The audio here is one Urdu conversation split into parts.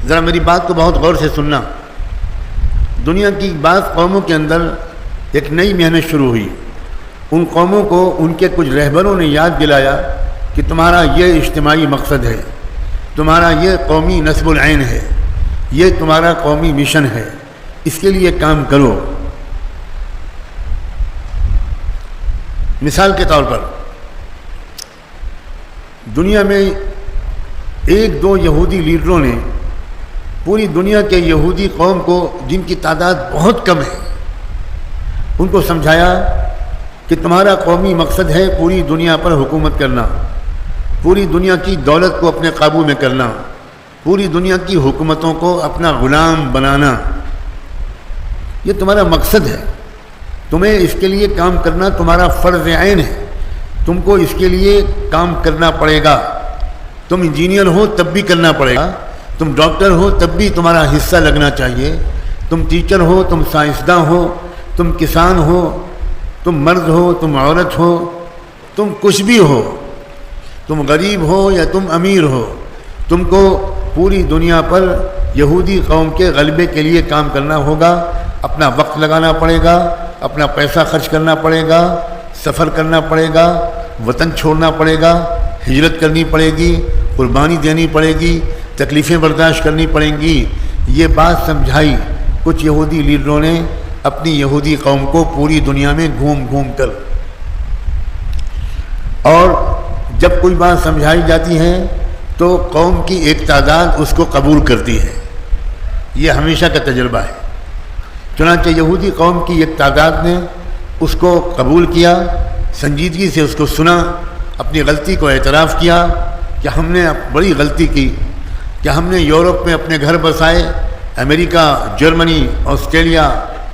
ذرا میری بات کو بہت غور سے سننا. دنیا کی بعض قوموں کے اندر ایک نئی محنت شروع ہوئی. ان قوموں کو ان کے کچھ رہبروں نے یاد دلایا کہ تمہارا یہ اجتماعی مقصد ہے، تمہارا یہ قومی نصب العین ہے، یہ تمہارا قومی مشن ہے، اس کے لیے کام کرو. مثال کے طور پر دنیا میں ایک دو یہودی لیڈروں نے پوری دنیا کے یہودی قوم کو، جن کی تعداد بہت کم ہے، ان کو سمجھایا کہ تمہارا قومی مقصد ہے پوری دنیا پر حکومت کرنا، پوری دنیا کی دولت کو اپنے قابو میں کرنا، پوری دنیا کی حکومتوں کو اپنا غلام بنانا. یہ تمہارا مقصد ہے، تمہیں اس کے لیے کام کرنا تمہارا فرض عین ہے، تم کو اس کے لیے کام کرنا پڑے گا. تم انجینئر ہو تب بھی کرنا پڑے گا، تم ڈاکٹر ہو تب بھی تمہارا حصہ لگنا چاہیے، تم ٹیچر ہو، تم سائنسداں ہو، تم کسان ہو، تم مرد ہو، تم عورت ہو، تم کچھ بھی ہو، تم غریب ہو یا تم امیر ہو، تم کو پوری دنیا پر یہودی قوم کے غلبے کے لیے کام کرنا ہوگا. اپنا وقت لگانا پڑے گا، اپنا پیسہ خرچ کرنا پڑے گا، سفر کرنا پڑے گا، وطن چھوڑنا پڑے گا، ہجرت کرنی پڑے گی، قربانی دینی پڑے گی، تکلیفیں برداشت کرنی پڑیں گی. یہ بات سمجھائی کچھ یہودی لیڈروں نے اپنی یہودی قوم کو پوری دنیا میں گھوم گھوم کر. اور جب کوئی بات سمجھائی جاتی ہے تو قوم کی ایک تعداد اس کو قبول کرتی ہے. یہ ہمیشہ کا تجربہ ہے. چنانچہ یہودی قوم کی ایک تعداد نے اس کو قبول کیا، سنجیدگی سے اس کو سنا، اپنی غلطی کو اعتراف کیا کہ ہم نے بڑی غلطی کی، کہ ہم نے یورپ میں اپنے گھر بسائے، America, Germany, Australia,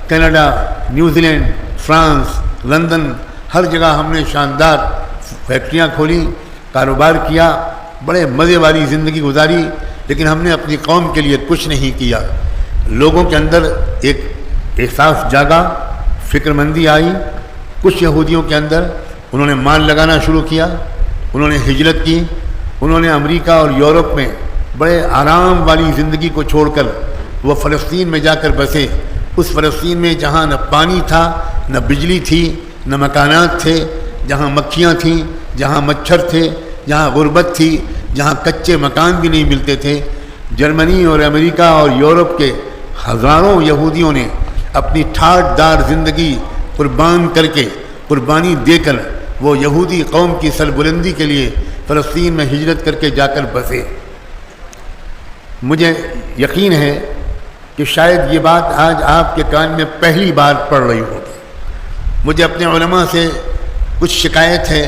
Canada, New Zealand, France, London, ہر جگہ ہم نے شاندار فیکٹریاں کھولی، کاروبار کیا، بڑے مزے والی زندگی گزاری، لیکن ہم نے اپنی قوم کے لیے کچھ نہیں کیا. لوگوں کے اندر ایک احساس جاگا، فکر مندی آئی. کچھ یہودیوں کے اندر انہوں نے مال لگانا شروع کیا، انہوں نے ہجرت کی، انہوں نے امریکہ اور یورپ میں بڑے آرام والی زندگی کو چھوڑ کر وہ فلسطین میں جا کر بسے. اس فلسطین میں جہاں نہ پانی تھا، نہ بجلی تھی، نہ مکانات تھے، جہاں مکھیاں تھیں، جہاں مچھر تھے، جہاں غربت تھی، جہاں کچے مکان بھی نہیں ملتے تھے. جرمنی اور امریکہ اور یورپ کے ہزاروں یہودیوں نے اپنی ٹھاٹھ دار زندگی قربان کر کے، قربانی دے کر وہ یہودی قوم کی سربلندی کے لیے فلسطین میں ہجرت کر کے جا کر بسے. مجھے یقین ہے کہ شاید یہ بات آج آپ کے کان میں پہلی بار پڑ رہی ہوگی. مجھے اپنے علماء سے کچھ شکایت ہے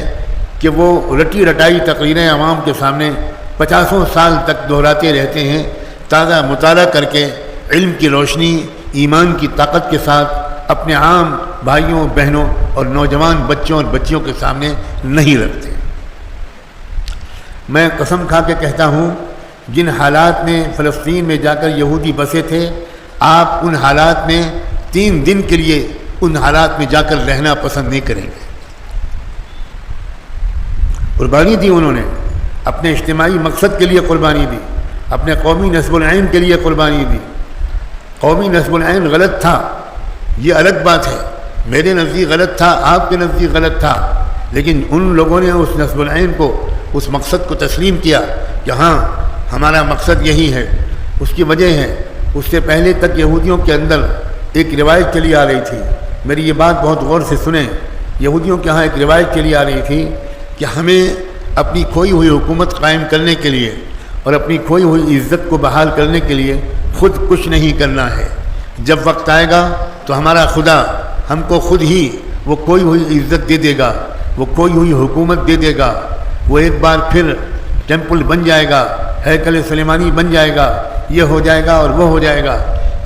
کہ وہ رٹی رٹائی تقریریں عوام کے سامنے 50 سال تک دہراتے رہتے ہیں. تازہ مطالعہ کر کے علم کی روشنی، ایمان کی طاقت کے ساتھ اپنے عام بھائیوں، بہنوں اور نوجوان بچوں اور بچیوں کے سامنے نہیں رکھتے. میں قسم کھا کے کہتا ہوں، جن حالات میں فلسطین میں جا کر یہودی بسے تھے، آپ ان حالات میں 3 دن کے لیے ان حالات میں جا کر رہنا پسند نہیں کریں گے. قربانی دی انہوں نے، اپنے اجتماعی مقصد کے لیے قربانی دی، اپنے قومی نصب العین کے لیے قربانی دی. قومی نصب العین غلط تھا، یہ الگ بات ہے. میرے نزدیک غلط تھا، آپ کے نزدیک غلط تھا، لیکن ان لوگوں نے اس نصب العین کو، اس مقصد کو تسلیم کیا کہ ہاں ہمارا مقصد یہی ہے. اس کی وجہ ہے، اس سے پہلے تک یہودیوں کے اندر ایک روایت چلی آ رہی تھی. میری یہ بات بہت غور سے سنیں. یہودیوں کے ہاں ایک روایت چلی آ رہی تھی کہ ہمیں اپنی کھوئی ہوئی حکومت قائم کرنے کے لیے اور اپنی کھوئی ہوئی عزت کو بحال کرنے کے لیے خود کچھ نہیں کرنا ہے. جب وقت آئے گا تو ہمارا خدا ہم کو خود ہی وہ کھوئی ہوئی عزت دے دے گا، وہ کھوئی ہوئی حکومت دے دے گا. وہ ایک بار پھر ٹیمپل بن جائے گا، ہیکل سلیمانی بن جائے گا، یہ ہو جائے گا اور وہ ہو جائے گا.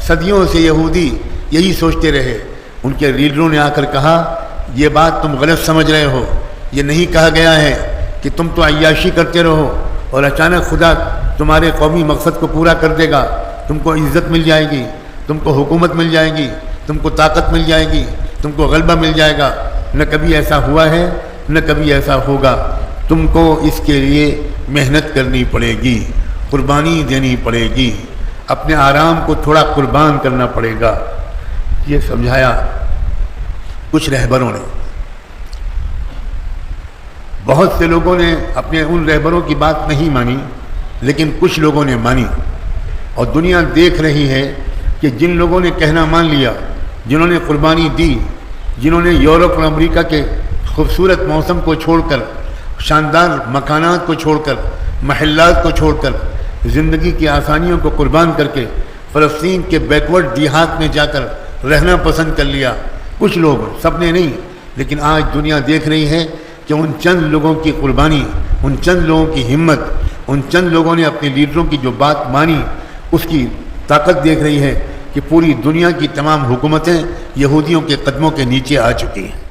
صدیوں سے یہودی یہی سوچتے رہے. ان کے لیڈروں نے آ کر کہا، یہ بات تم غلط سمجھ رہے ہو. یہ نہیں کہا گیا ہے کہ تم تو عیاشی کرتے رہو اور اچانک خدا تمہارے قومی مقصد کو پورا کر دے گا. تم کو عزت مل جائے گی، تم کو حکومت مل جائے گی، تم کو طاقت مل جائے گی، تم کو غلبہ مل جائے گا. نہ کبھی ایسا ہوا ہے، نہ کبھی ایسا ہوگا. تم کو اس کے لیے محنت کرنی پڑے گی، قربانی دینی پڑے گی. اپنے آرام کو تھوڑا قربان کرنا پڑے گا، یہ سمجھایا کچھ رہبروں نے۔ بہت سے لوگوں نے اپنے ان رہبروں کی بات نہیں مانی، لیکن کچھ لوگوں نے مانی، اور دنیا دیکھ رہی ہے کہ جن لوگوں نے کہنا مان لیا، جنہوں نے قربانی دی، جنہوں نے یورپ اور امریکہ کے خوبصورت موسم کو چھوڑ کر، شاندار مکانات کو چھوڑ کر، محلات کو چھوڑ کر، زندگی کی آسانیوں کو قربان کر کے فلسطین کے بیکورڈ دیہات میں جا کر رہنا پسند کر لیا، کچھ لوگ، سب نے نہیں، لیکن آج دنیا دیکھ رہی ہے کہ ان چند لوگوں کی قربانی، ان چند لوگوں کی ہمت، ان چند لوگوں نے اپنے لیڈروں کی جو بات مانی، اس کی طاقت دیکھ رہی ہے کہ پوری دنیا کی تمام حکومتیں یہودیوں کے قدموں کے نیچے آ چکی ہیں۔